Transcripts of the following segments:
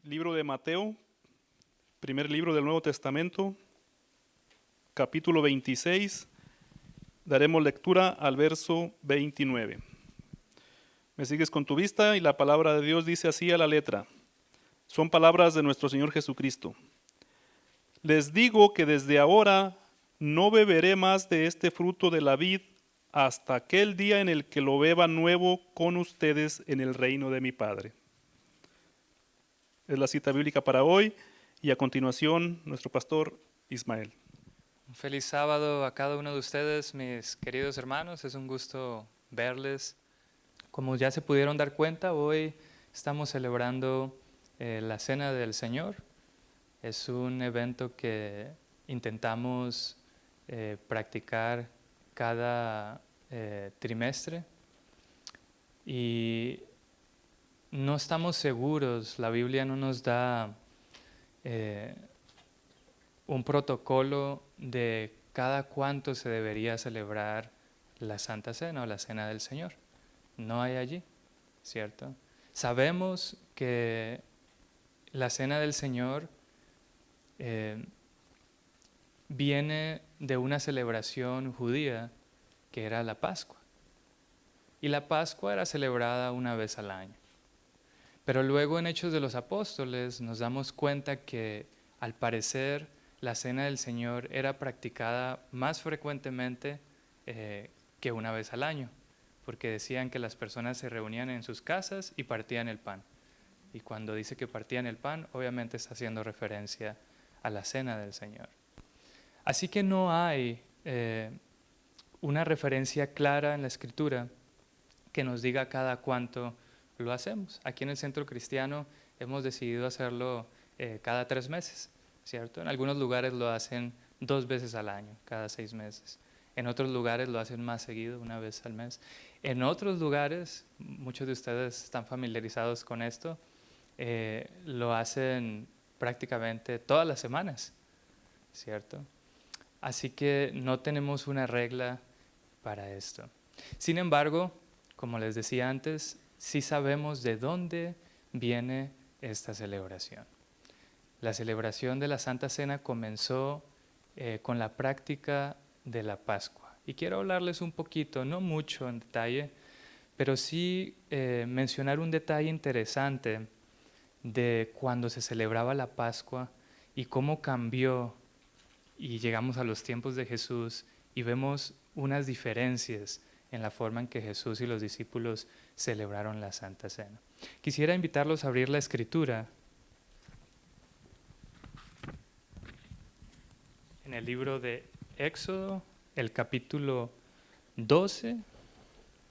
Libro de Mateo, primer libro del Nuevo Testamento, capítulo 26. Daremos lectura al verso 29. Me sigues con tu vista y la palabra de Dios dice así a la letra. Son palabras de nuestro Señor Jesucristo. Les digo que desde ahora no beberé más de este fruto de la vid hasta aquel día en el que lo beba nuevo con ustedes en el reino de mi Padre. Es la cita bíblica para hoy y a continuación nuestro pastor Ismael. Un feliz sábado a cada uno de ustedes, mis queridos hermanos. Es un gusto verles. Como ya se pudieron dar cuenta, hoy estamos celebrando la Cena del Señor. Es un evento que intentamos practicar cada trimestre y no estamos seguros, la Biblia no nos da un protocolo de cada cuánto se debería celebrar la Santa Cena o la Cena del Señor. No hay allí, ¿cierto? Sabemos que la Cena del Señor viene de una celebración judía que era la Pascua. Y la Pascua era celebrada una vez al año. Pero luego en Hechos de los Apóstoles nos damos cuenta que al parecer la Cena del Señor era practicada más frecuentemente que una vez al año, porque decían que las personas se reunían en sus casas y partían el pan. Y cuando dice que partían el pan, obviamente está haciendo referencia a la Cena del Señor. Así que no hay una referencia clara en la Escritura que nos diga cada cuánto lo hacemos. Aquí en el Centro Cristiano hemos decidido hacerlo cada 3 meses, ¿cierto? En algunos lugares lo hacen 2 veces al año, cada 6 meses. En otros lugares lo hacen más seguido, una vez al mes. En otros lugares, muchos de ustedes están familiarizados con esto, lo hacen prácticamente todas las semanas, ¿cierto? Así que no tenemos una regla para esto. Sin embargo, como les decía antes, sí sabemos de dónde viene esta celebración. La celebración de la Santa Cena comenzó con la práctica de la Pascua. Y quiero hablarles un poquito, no mucho en detalle, pero sí mencionar un detalle interesante de cuando se celebraba la Pascua y cómo cambió y llegamos a los tiempos de Jesús y vemos unas diferencias en la forma en que Jesús y los discípulos celebraron la Santa Cena. Quisiera invitarlos a abrir la Escritura en el libro de Éxodo, el capítulo 12,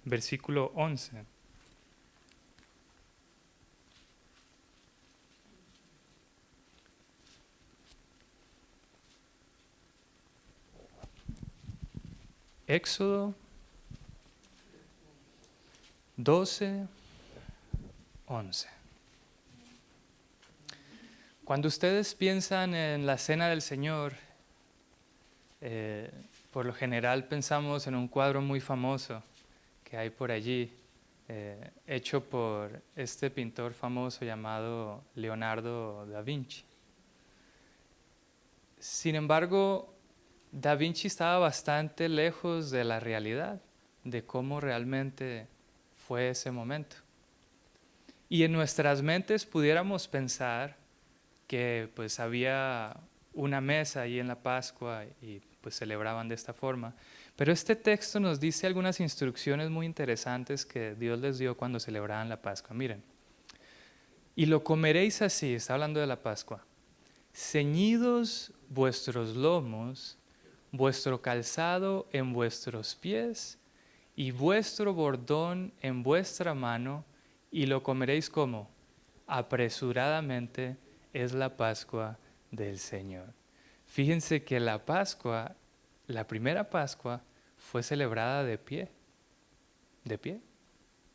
versículo 11. Éxodo 12, 11. Cuando ustedes piensan en la Cena del Señor, por lo general pensamos en un cuadro muy famoso que hay por allí, hecho por este pintor famoso llamado Leonardo da Vinci. Sin embargo, Da Vinci estaba bastante lejos de la realidad, de cómo realmente fue ese momento. Y en nuestras mentes pudiéramos pensar que pues había una mesa ahí en la Pascua y pues celebraban de esta forma. Pero este texto nos dice algunas instrucciones muy interesantes que Dios les dio cuando celebraban la Pascua. Miren, y lo comeréis así, está hablando de la Pascua, ceñidos vuestros lomos, vuestro calzado en vuestros pies y vuestro bordón en vuestra mano, y lo comeréis como apresuradamente es la Pascua del Señor. Fíjense que la Pascua, la primera Pascua, fue celebrada de pie,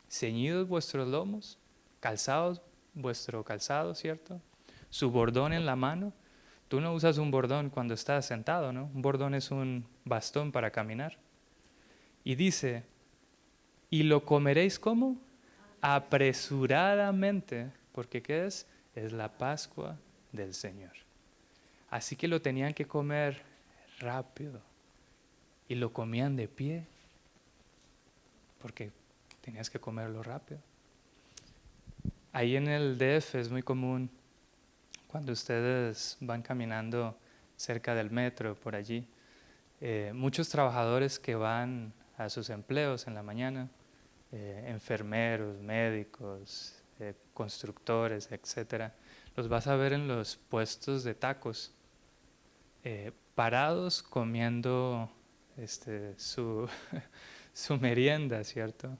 ceñidos vuestros lomos, calzados vuestro calzado, ¿cierto? Su bordón en la mano. Tú no usas un bordón cuando estás sentado, ¿no? Un bordón es un bastón para caminar. Y dice, ¿y lo comeréis cómo? Apresuradamente, porque ¿qué es? es la Pascua del Señor. Así que lo tenían que comer rápido y lo comían de pie porque tenías que comerlo rápido. Ahí en el DF es muy común cuando ustedes van caminando cerca del metro, por allí, muchos trabajadores que van a sus empleos en la mañana, enfermeros, médicos, constructores, etcétera, los vas a ver en los puestos de tacos, parados comiendo su, su merienda, ¿cierto?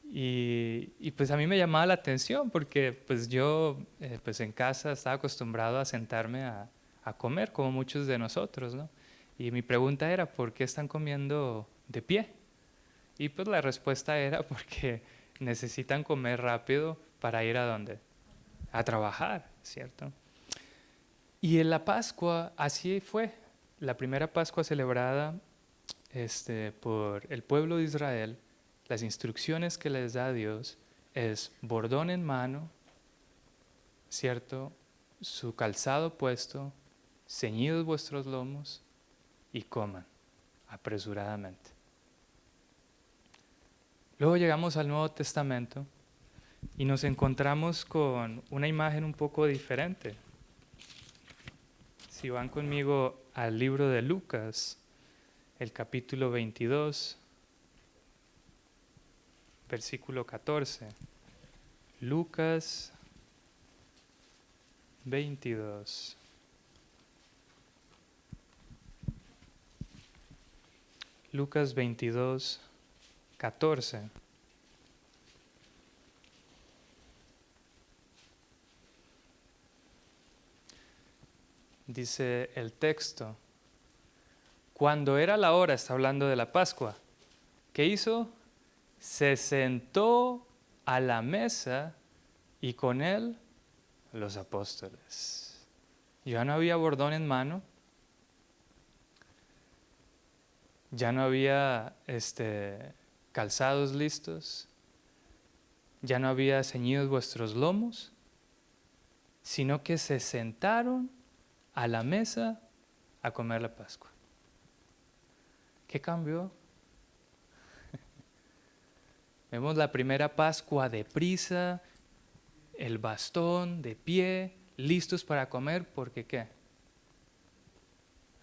Y pues a mí me llamaba la atención porque pues yo pues en casa estaba acostumbrado a sentarme a comer como muchos de nosotros, ¿no? Y mi pregunta era, ¿por qué están comiendo de pie? Y pues la respuesta era porque necesitan comer rápido para ir a dónde? A trabajar, ¿cierto? Y en la Pascua así fue. La primera Pascua celebrada por el pueblo de Israel, las instrucciones que les da Dios es bordón en mano, ¿cierto? Su calzado puesto, ceñidos vuestros lomos y coman apresuradamente. Luego llegamos al Nuevo Testamento y nos encontramos con una imagen un poco diferente. Si van conmigo al libro de Lucas, el capítulo 22, versículo 14. Lucas 22. Lucas 22, 14. Dice el texto, cuando era la hora, está hablando de la Pascua, ¿qué hizo? Se sentó a la mesa y con él los apóstoles. Ya no había bordón en mano, ya no había calzados listos, ya no había ceñidos vuestros lomos, sino que se sentaron a la mesa a comer la Pascua. ¿Qué cambió? Vemos la primera Pascua deprisa, el bastón de pie, listos para comer, porque ¿qué?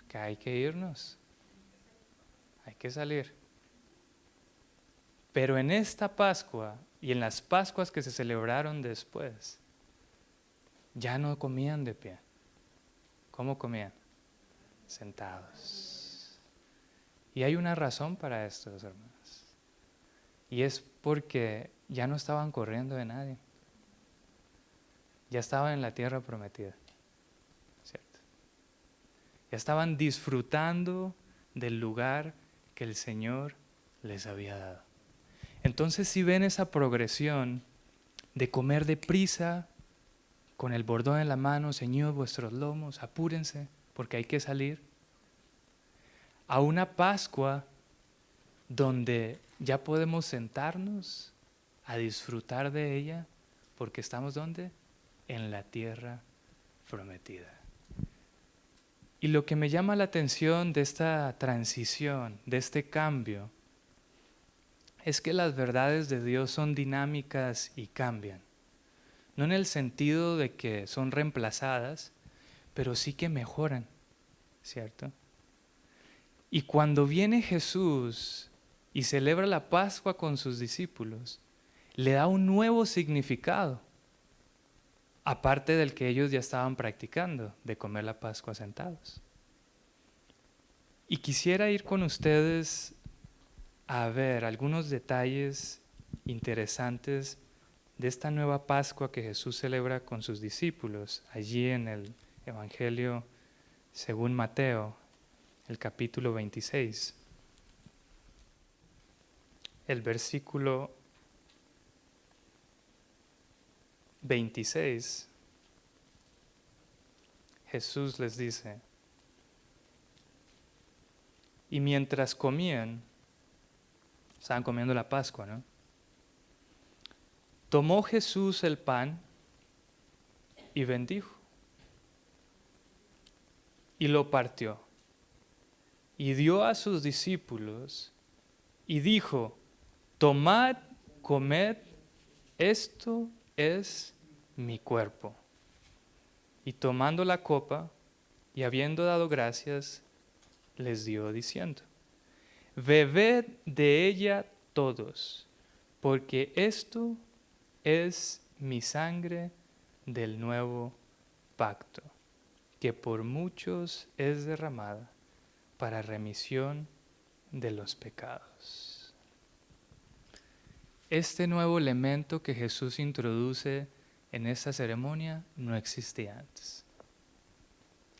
Que hay que irnos, hay que salir. Pero en esta Pascua y en las Pascuas que se celebraron después, ya no comían de pie. ¿Cómo comían? Sentados. Y hay una razón para esto, hermanos. Y es porque ya no estaban corriendo de nadie. Ya estaban en la tierra prometida, ¿cierto? Ya estaban disfrutando del lugar que el Señor les había dado. Entonces, si ven esa progresión de comer deprisa, con el bordón en la mano, ceñidos vuestros lomos, apúrense, porque hay que salir, a una Pascua donde ya podemos sentarnos a disfrutar de ella, porque estamos ¿dónde? En la tierra prometida. Y lo que me llama la atención de esta transición, de este cambio, es que las verdades de Dios son dinámicas y cambian. No en el sentido de que son reemplazadas, pero sí que mejoran, ¿cierto? Y cuando viene Jesús y celebra la Pascua con sus discípulos, le da un nuevo significado, aparte del que ellos ya estaban practicando, de comer la Pascua sentados. Y quisiera ir con ustedes a ver algunos detalles interesantes de esta nueva Pascua que Jesús celebra con sus discípulos, allí en el Evangelio según Mateo, el capítulo 26. El versículo 26, Jesús les dice, y mientras comían, estaban comiendo la Pascua, ¿no? Tomó Jesús el pan, y bendijo. Y lo partió. Y dio a sus discípulos y dijo: tomad, comed, esto es mi cuerpo. Y tomando la copa y habiendo dado gracias, les dio diciendo: bebed de ella todos, porque esto es mi sangre del nuevo pacto, que por muchos es derramada para remisión de los pecados. Este nuevo elemento que Jesús introduce en esta ceremonia no existía antes.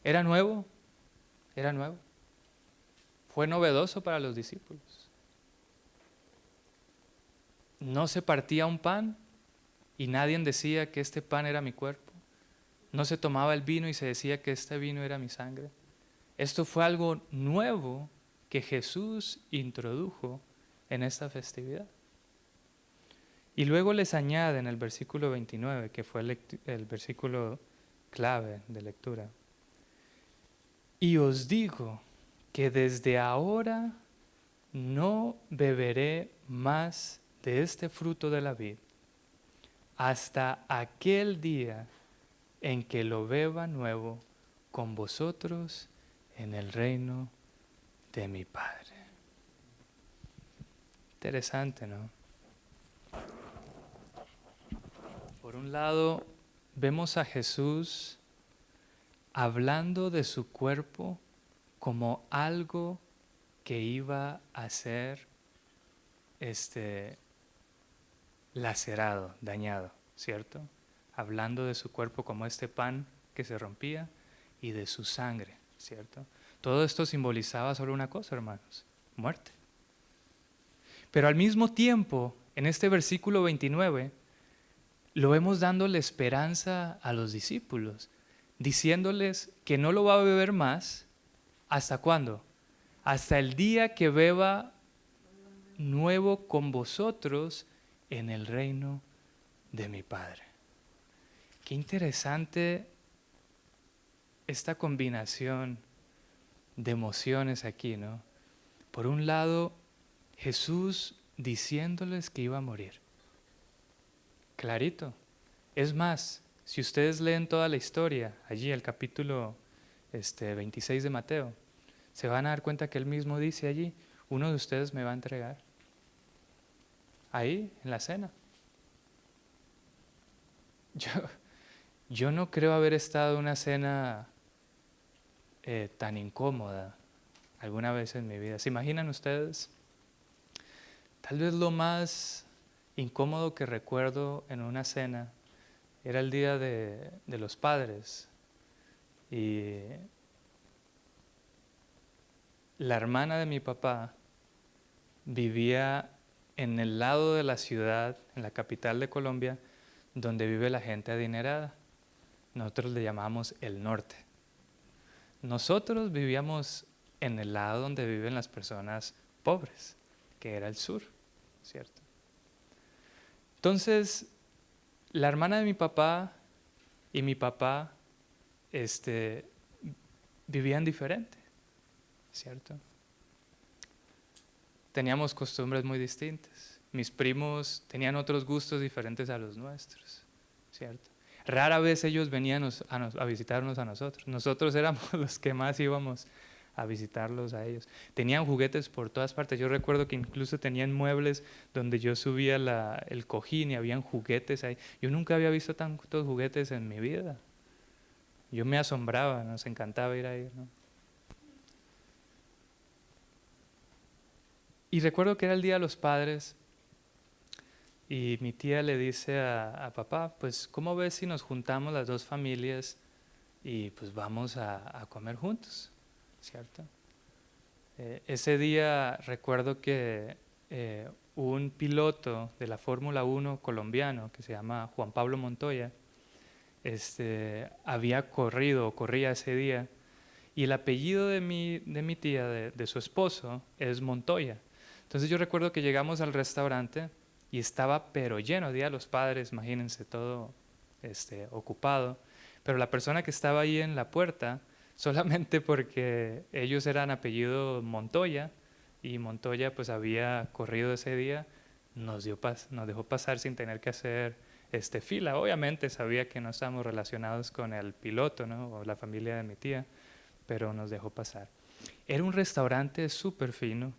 ¿Era nuevo? Era nuevo. Fue novedoso para los discípulos. No se partía un pan y nadie decía que este pan era mi cuerpo. No se tomaba el vino y se decía que este vino era mi sangre. Esto fue algo nuevo que Jesús introdujo en esta festividad. Y luego les añade en el versículo 29, que fue el versículo clave de lectura: y os digo que desde ahora no beberé más de este fruto de la vid hasta aquel día en que lo beba nuevo con vosotros en el reino de mi Padre. Interesante, ¿no? Por un lado, vemos a Jesús hablando de su cuerpo como algo que iba a ser lacerado, dañado, ¿cierto? Hablando de su cuerpo como este pan que se rompía y de su sangre, ¿cierto? Todo esto simbolizaba solo una cosa, hermanos: muerte. Pero al mismo tiempo, en este versículo 29, lo vemos dándole esperanza a los discípulos, diciéndoles que no lo va a beber más. ¿Hasta cuándo? Hasta el día que beba nuevo con vosotros en el reino de mi Padre. Qué interesante esta combinación de emociones aquí, ¿no? Por un lado, Jesús diciéndoles que iba a morir. Clarito. Es más, si ustedes leen toda la historia, allí el capítulo 26 de Mateo, se van a dar cuenta que él mismo dice allí: uno de ustedes me va a entregar. Ahí, en la cena. Yo no creo haber estado en una cena tan incómoda alguna vez en mi vida. ¿Se imaginan ustedes? Tal vez lo más incómodo que recuerdo en una cena era el día de los padres. Y la hermana de mi papá vivía en el lado de la ciudad, en la capital de Colombia, donde vive la gente adinerada. Nosotros le llamamos el norte. Nosotros vivíamos en el lado donde viven las personas pobres, que era el sur, ¿cierto? Entonces, la hermana de mi papá y mi papá vivían diferente, ¿cierto? Teníamos costumbres muy distintas. Mis primos tenían otros gustos diferentes a los nuestros, ¿cierto? Rara vez ellos venían a visitarnos a nosotros. Nosotros éramos los que más íbamos a visitarlos a ellos. Tenían juguetes por todas partes. Yo recuerdo que incluso tenían muebles donde yo subía el cojín y habían juguetes ahí. Yo nunca había visto tantos juguetes en mi vida. Yo me asombraba, nos encantaba ir ahí, ¿no? Y recuerdo que era el Día de los Padres y mi tía le dice a papá: pues ¿cómo ves si nos juntamos las dos familias y pues vamos a comer juntos? ¿Cierto? Ese día recuerdo que un piloto de la Fórmula 1 colombiano que se llama Juan Pablo Montoya corría ese día, y el apellido de mi tía, de su esposo, es Montoya. Entonces yo recuerdo que llegamos al restaurante y estaba pero lleno, Día de los Padres, imagínense, todo ocupado. Pero la persona que estaba ahí en la puerta, solamente porque ellos eran apellido Montoya, y Montoya pues había corrido ese día, nos dejó pasar sin tener que hacer fila. Obviamente sabía que no estábamos relacionados con el piloto, ¿no? O la familia de mi tía, pero nos dejó pasar. Era un restaurante súper fino,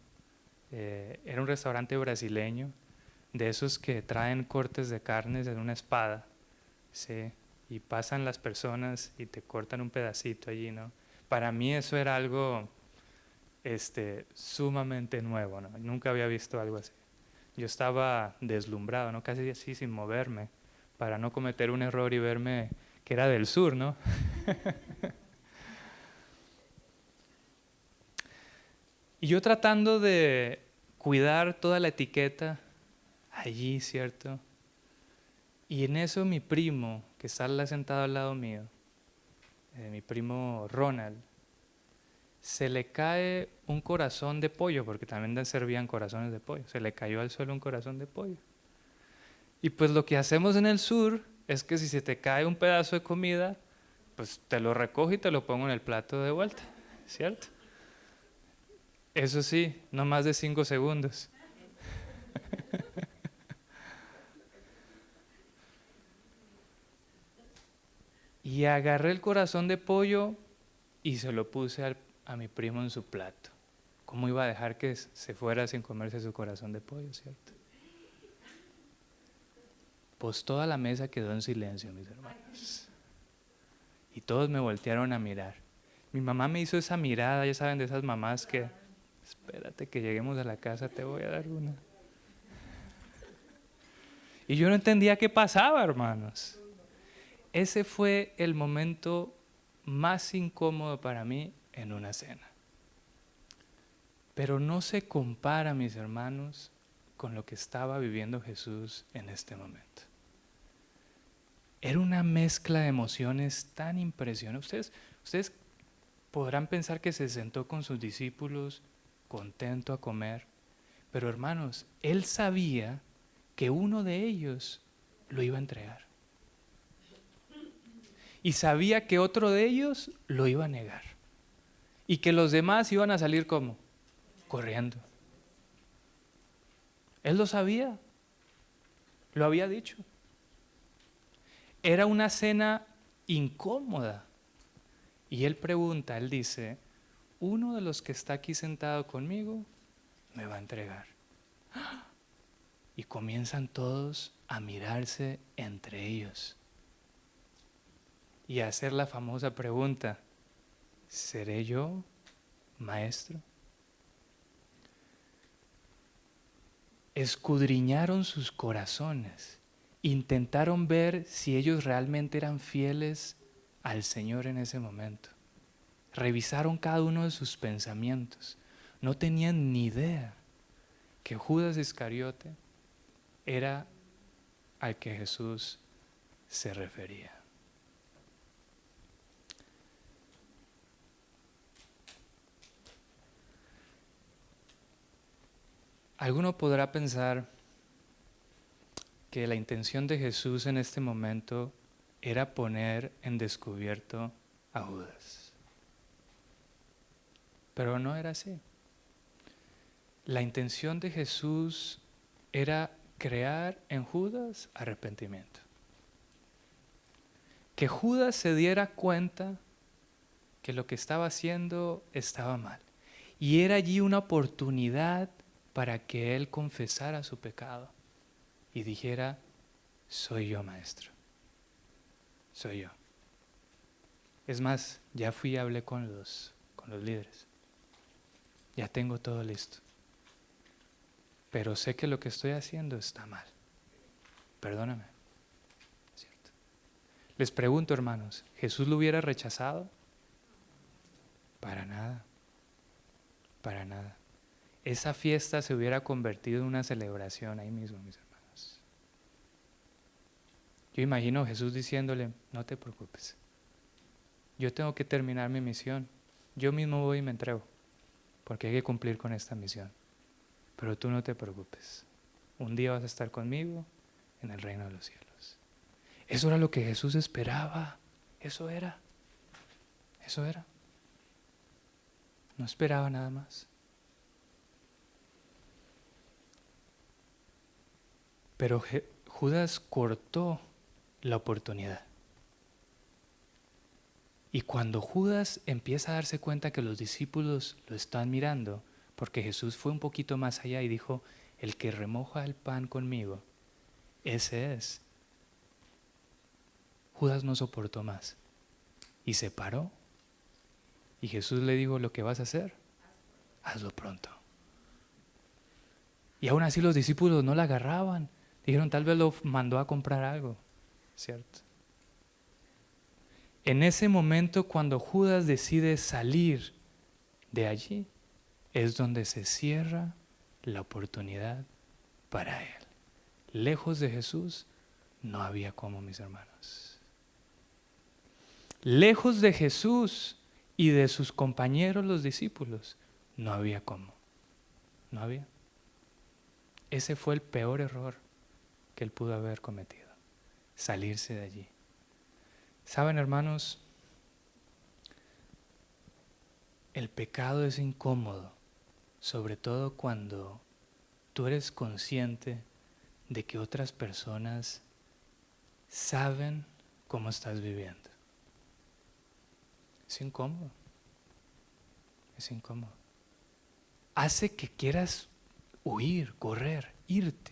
era un restaurante brasileño, de esos que traen cortes de carnes en una espada, ¿sí? Y pasan las personas y te cortan un pedacito allí, ¿no? Para mí eso era algo sumamente nuevo, ¿no? Nunca había visto algo así. Yo estaba deslumbrado, ¿no? Casi así sin moverme, para no cometer un error y verme que era del sur, ¿no? Y yo tratando de cuidar toda la etiqueta allí, ¿cierto? Y en eso mi primo, que está sentado al lado mío, mi primo Ronald, se le cae un corazón de pollo, porque también servían corazones de pollo, se le cayó al suelo un corazón de pollo. Y pues lo que hacemos en el sur es que si se te cae un pedazo de comida, pues te lo recojo y te lo pongo en el plato de vuelta, ¿cierto? Eso sí, no más de 5 segundos. Y agarré el corazón de pollo y se lo puse a mi primo en su plato. ¿Cómo iba a dejar que se fuera sin comerse su corazón de pollo, cierto? Pues toda la mesa quedó en silencio, mis hermanos. Y todos me voltearon a mirar. Mi mamá me hizo esa mirada, ya saben, de esas mamás que, espérate que lleguemos a la casa, te voy a dar una. Y yo no entendía qué pasaba, hermanos. Ese fue el momento más incómodo para mí en una cena. Pero no se compara, mis hermanos, con lo que estaba viviendo Jesús en este momento. Era una mezcla de emociones tan impresionante. Ustedes podrán pensar que se sentó con sus discípulos contento a comer, pero hermanos, él sabía que uno de ellos lo iba a entregar. Y sabía que otro de ellos lo iba a negar. Y que los demás iban a salir ¿cómo? Corriendo. Él lo sabía. Lo había dicho. Era una cena incómoda. Y él pregunta, él dice, uno de los que está aquí sentado conmigo me va a entregar. Y comienzan todos a mirarse entre ellos. Y a hacer la famosa pregunta, ¿seré yo, maestro? Escudriñaron sus corazones, intentaron ver si ellos realmente eran fieles al Señor en ese momento. Revisaron cada uno de sus pensamientos. No tenían ni idea que Judas Iscariote era al que Jesús se refería. Alguno podrá pensar que la intención de Jesús en este momento era poner en descubierto a Judas. Pero no era así. La intención de Jesús era crear en Judas arrepentimiento. Que Judas se diera cuenta que lo que estaba haciendo estaba mal. Y era allí una oportunidad para que él confesara su pecado y dijera, soy yo, maestro, soy yo. Es más, ya fui y hablé con los líderes. Ya tengo todo listo. Pero sé que lo que estoy haciendo está mal. Perdóname. ¿Cierto? Les pregunto, hermanos, ¿Jesús lo hubiera rechazado? Para nada. Para nada. Esa fiesta se hubiera convertido en una celebración ahí mismo, mis hermanos. Yo imagino a Jesús diciéndole, no te preocupes. Yo tengo que terminar mi misión. Yo mismo voy y me entrego, porque hay que cumplir con esta misión. Pero tú no te preocupes. Un día vas a estar conmigo en el reino de los cielos. Eso era lo que Jesús esperaba. Eso era. Eso era. No esperaba nada más. Pero Judas cortó la oportunidad. Y cuando Judas empieza a darse cuenta que los discípulos lo están mirando, porque Jesús fue un poquito más allá y dijo, el que remoja el pan conmigo, ese es. Judas no soportó más y se paró. Y Jesús le dijo, lo que vas a hacer, hazlo pronto. Y aún así los discípulos no la agarraban. Dijeron, tal vez lo mandó a comprar algo, ¿cierto? En ese momento, cuando Judas decide salir de allí, es donde se cierra la oportunidad para él. Lejos de Jesús, no había cómo, mis hermanos. Lejos de Jesús y de sus compañeros, los discípulos, no había cómo. No había. Ese fue el peor error que él pudo haber cometido, salirse de allí. ¿Saben, hermanos? El pecado es incómodo, sobre todo cuando tú eres consciente de que otras personas saben cómo estás viviendo. Es incómodo. Es incómodo. Hace que quieras huir, correr, irte,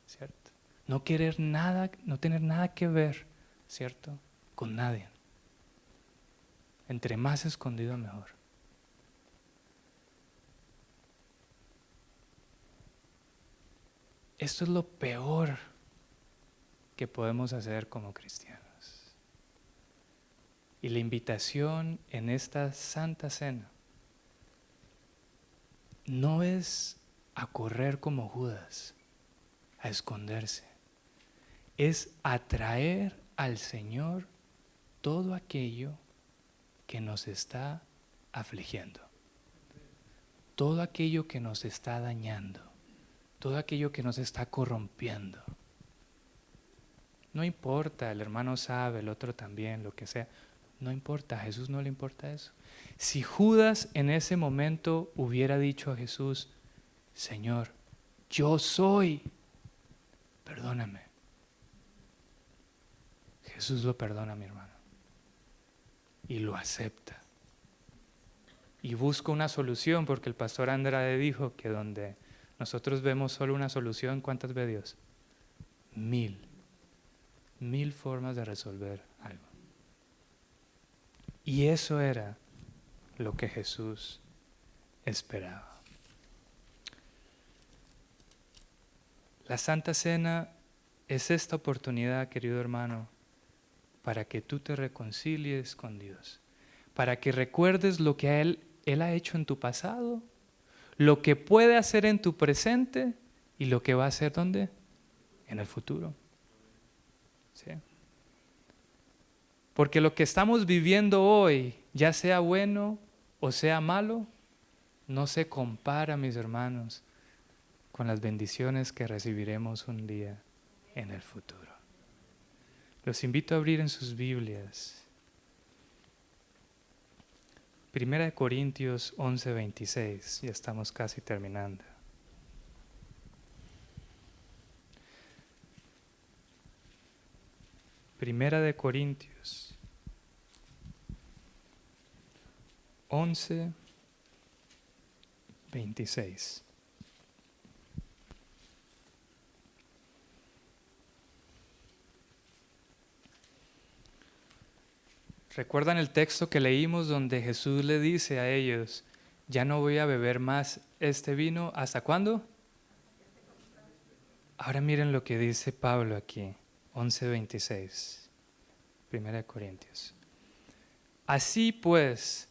¿cierto? No querer nada, no tener nada que ver, ¿cierto? Con nadie. Entre más escondido, mejor. Esto es lo peor que podemos hacer como cristianos. Y la invitación en esta Santa Cena no es a correr como Judas, a esconderse. Es atraer al Señor todo aquello que nos está afligiendo, todo aquello que nos está dañando, todo aquello que nos está corrompiendo. No importa, el hermano sabe, el otro también, lo que sea. No importa, a Jesús no le importa eso. Si Judas en ese momento hubiera dicho a Jesús, Señor, yo soy, perdóname. Jesús lo perdona, mi hermano. Y lo acepta. Y busca una solución, porque el pastor Andrade dijo que donde nosotros vemos solo una solución, ¿cuántas ve Dios? 1000. 1000 formas de resolver algo. Y eso era lo que Jesús esperaba. La Santa Cena es esta oportunidad, querido hermano, para que tú te reconcilies con Dios, para que recuerdes lo que Él ha hecho en tu pasado, lo que puede hacer en tu presente y lo que va a hacer ¿dónde? En el futuro. ¿Sí? Porque lo que estamos viviendo hoy, ya sea bueno o sea malo, no se compara, mis hermanos, con las bendiciones que recibiremos un día en el futuro. Los invito a abrir en sus Biblias. 1 Corintios 11:26, ya estamos casi terminando. Primera de Corintios 11:26. ¿Recuerdan el texto que leímos donde Jesús le dice a ellos, ya no voy a beber más este vino, ¿hasta cuándo? Ahora miren lo que dice Pablo aquí, 11:26, 1 Corintios. Así pues,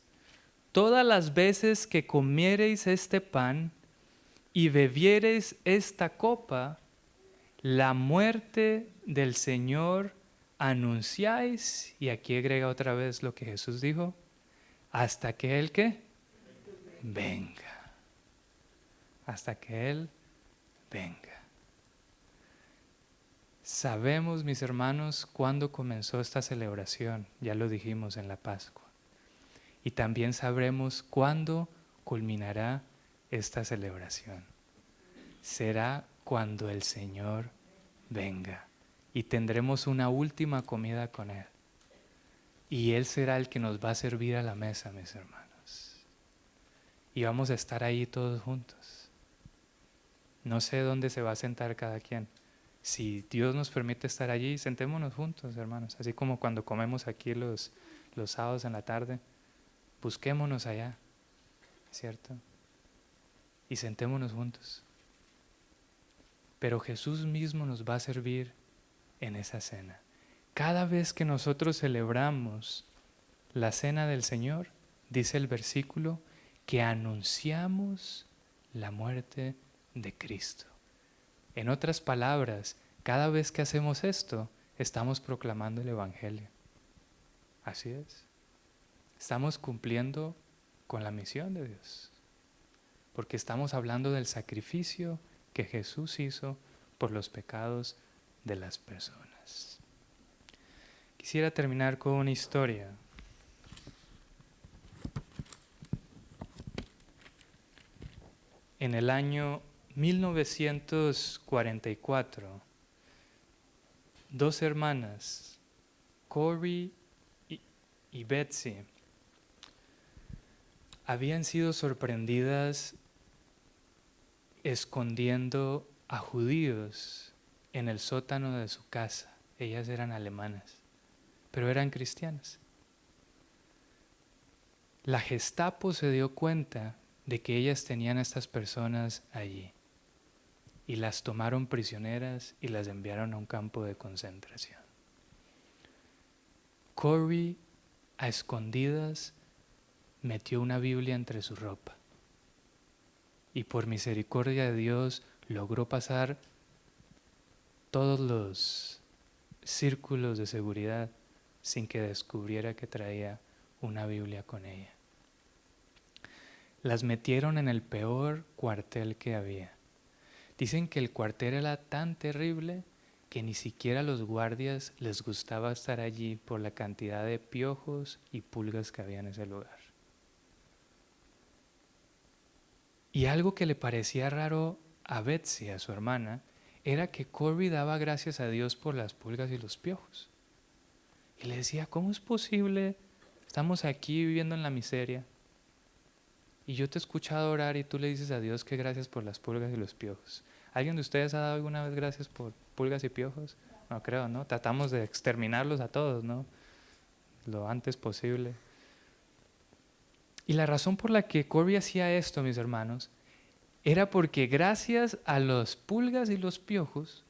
todas las veces que comiereis este pan y bebiereis esta copa, la muerte del Señor anunciáis, y aquí agrega otra vez lo que Jesús dijo, hasta que Él ¿qué? Venga. Hasta que Él venga. Sabemos, mis hermanos, cuándo comenzó esta celebración, ya lo dijimos en la Pascua. Y también sabremos cuándo culminará esta celebración. Será cuando el Señor venga y tendremos una última comida con Él. Y Él será el que nos va a servir a la mesa, mis hermanos. Y vamos a estar ahí todos juntos. No sé dónde se va a sentar cada quien. Si Dios nos permite estar allí, sentémonos juntos, hermanos. Así como cuando comemos aquí los sábados en la tarde, busquémonos allá, ¿cierto? Y sentémonos juntos. Pero Jesús mismo nos va a servir en esa cena. Cada vez que nosotros celebramos la cena del Señor, dice el versículo, que anunciamos la muerte de Cristo. En otras palabras, cada vez que hacemos esto, estamos proclamando el Evangelio. Así es. Estamos cumpliendo con la misión de Dios. Porque estamos hablando del sacrificio que Jesús hizo por los pecados de las personas. Quisiera terminar con una historia. En el año 1944, dos hermanas, Corey y Betsy, habían sido sorprendidas escondiendo a judíos en el sótano de su casa. Ellas eran alemanas, pero eran cristianas. La Gestapo se dio cuenta de que ellas tenían a estas personas allí y las tomaron prisioneras y las enviaron a un campo de concentración. Corey, a escondidas, metió una Biblia entre su ropa y por misericordia de Dios logró pasar todos los círculos de seguridad sin que descubriera que traía una Biblia con ella. Las metieron en el peor cuartel que había. Dicen que el cuartel era tan terrible que ni siquiera a los guardias les gustaba estar allí por la cantidad de piojos y pulgas que había en ese lugar. Y algo que le parecía raro a Betsy, a su hermana, era que Corey daba gracias a Dios por las pulgas y los piojos. Y le decía, ¿cómo es posible? Estamos aquí viviendo en la miseria. Y yo te he escuchado orar y tú le dices a Dios que gracias por las pulgas y los piojos. ¿Alguien de ustedes ha dado alguna vez gracias por pulgas y piojos? No creo, ¿no? Tratamos de exterminarlos a todos, ¿no? Lo antes posible. Y la razón por la que Corey hacía esto, mis hermanos, era porque gracias a las pulgas y los piojos,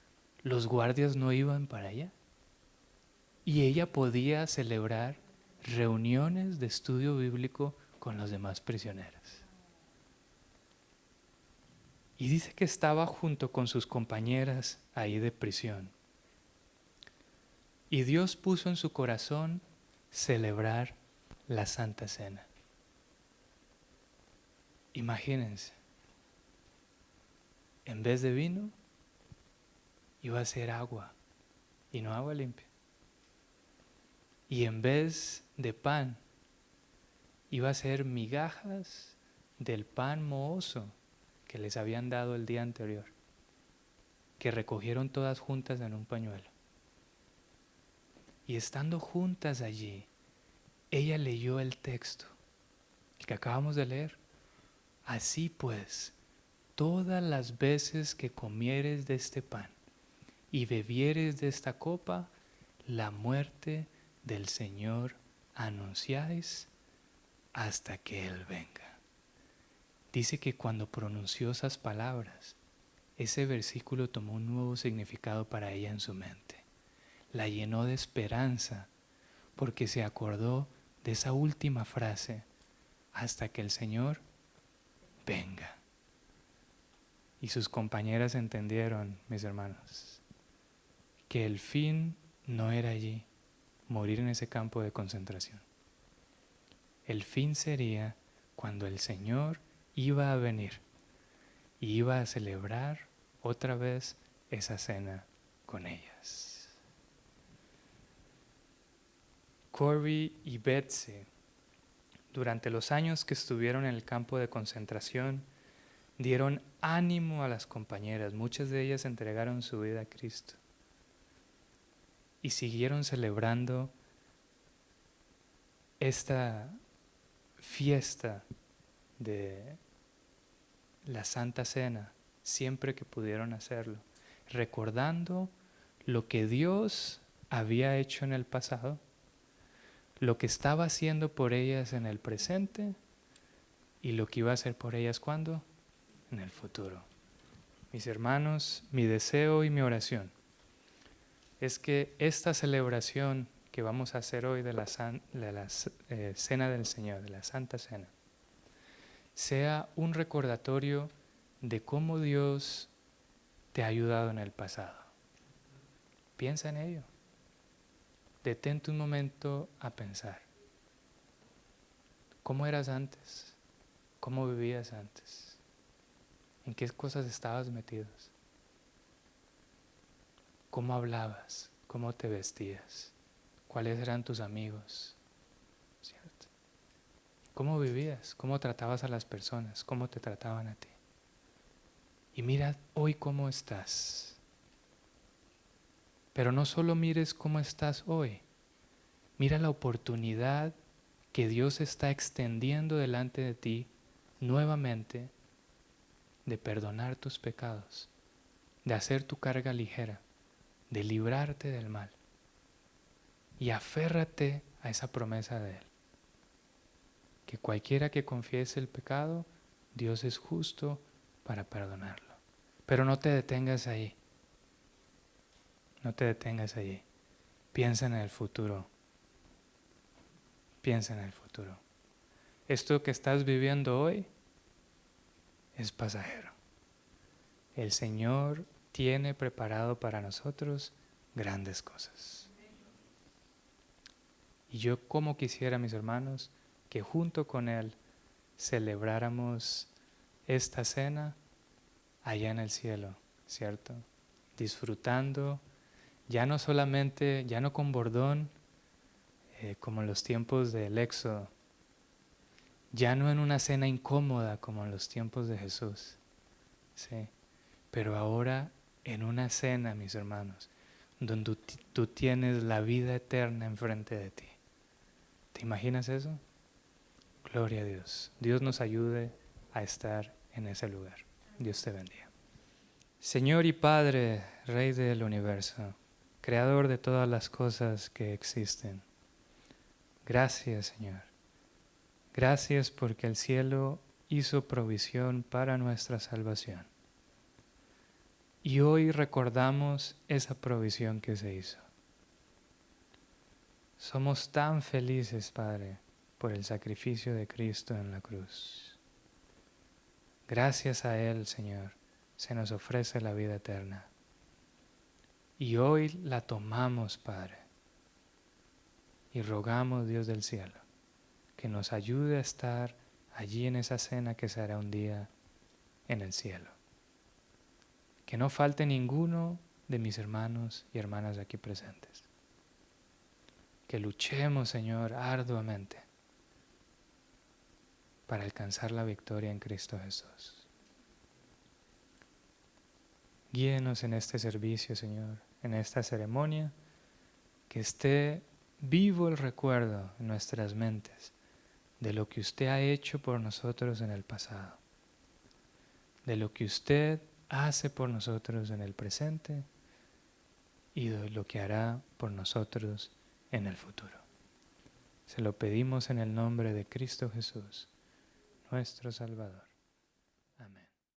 los guardias no iban para allá. Y ella podía celebrar reuniones de estudio bíblico con los demás prisioneras. Y dice que estaba junto con sus compañeras ahí de prisión. Y Dios puso en su corazón celebrar la Santa Cena. Imagínense, en vez de vino, iba a ser agua, y no agua limpia. Y en vez de pan, iba a ser migajas del pan mohoso que les habían dado el día anterior, que recogieron todas juntas en un pañuelo. Y estando juntas allí, ella leyó el texto, el que acabamos de leer. Así pues, todas las veces que comieres de este pan y bebieres de esta copa, la muerte del Señor anunciáis hasta que Él venga. Dice que cuando pronunció esas palabras, ese versículo tomó un nuevo significado para ella en su mente. La llenó de esperanza porque se acordó de esa última frase, hasta que el Señor venga. Y sus compañeras entendieron, mis hermanos, que el fin no era allí, morir en ese campo de concentración. El fin sería cuando el Señor iba a venir y iba a celebrar otra vez esa cena con con ellas. Corby y Betsy, durante los años que estuvieron en el campo de concentración, dieron ánimo a las compañeras. Muchas de ellas entregaron su vida a Cristo y siguieron celebrando esta fiesta de la Santa Cena siempre que pudieron hacerlo, recordando lo que Dios había hecho en el pasado, lo que estaba haciendo por ellas en el presente y lo que iba a hacer por ellas ¿cuándo? En el futuro. Mis hermanos, mi deseo y mi oración es que esta celebración que vamos a hacer hoy de la Cena del Señor, de la Santa Cena, sea un recordatorio de cómo Dios te ha ayudado en el pasado. Piensa en ello. Detente un momento a pensar. ¿Cómo eras antes? ¿Cómo vivías antes? ¿En qué cosas estabas metidos? ¿Cómo hablabas? ¿Cómo te vestías? ¿Cuáles eran tus amigos? ¿Cierto? ¿Cómo vivías? ¿Cómo tratabas a las personas? ¿Cómo te trataban a ti? Y mira hoy cómo estás. Pero no solo mires cómo estás hoy. Mira la oportunidad que Dios está extendiendo delante de ti nuevamente de perdonar tus pecados, de hacer tu carga ligera, de librarte del mal. Y aférrate a esa promesa de Él. Que cualquiera que confiese el pecado, Dios es justo para perdonarlo. Pero no te detengas ahí. No te detengas allí. Piensa en el futuro. Piensa en el futuro. Esto que estás viviendo hoy es pasajero. El Señor tiene preparado para nosotros grandes cosas. Y yo como quisiera, mis hermanos, que junto con Él celebráramos esta cena allá en el cielo, ¿cierto? Disfrutando, ya no solamente, ya no con bordón, como en los tiempos del Éxodo, ya no en una cena incómoda como en los tiempos de Jesús, ¿sí? Pero ahora en una cena, mis hermanos, donde tú tienes la vida eterna enfrente de ti. ¿Te imaginas eso? Gloria a Dios. Dios nos ayude a estar en ese lugar. Dios te bendiga. Señor y Padre, Rey del universo, Creador de todas las cosas que existen. Gracias, Señor. Gracias porque el cielo hizo provisión para nuestra salvación. Y hoy recordamos esa provisión que se hizo. Somos tan felices, Padre, por el sacrificio de Cristo en la cruz. Gracias a Él, Señor, se nos ofrece la vida eterna. Y hoy la tomamos, Padre. Y rogamos, Dios del cielo, que nos ayude a estar allí en esa cena que será un día en el cielo. Que no falte ninguno de mis hermanos y hermanas aquí presentes. Que luchemos, Señor, arduamente para alcanzar la victoria en Cristo Jesús. Guíenos en este servicio, Señor, en esta ceremonia, que esté vivo el recuerdo en nuestras mentes de lo que usted ha hecho por nosotros en el pasado, de lo que usted hace por nosotros en el presente y de lo que hará por nosotros en el futuro. Se lo pedimos en el nombre de Cristo Jesús, nuestro Salvador.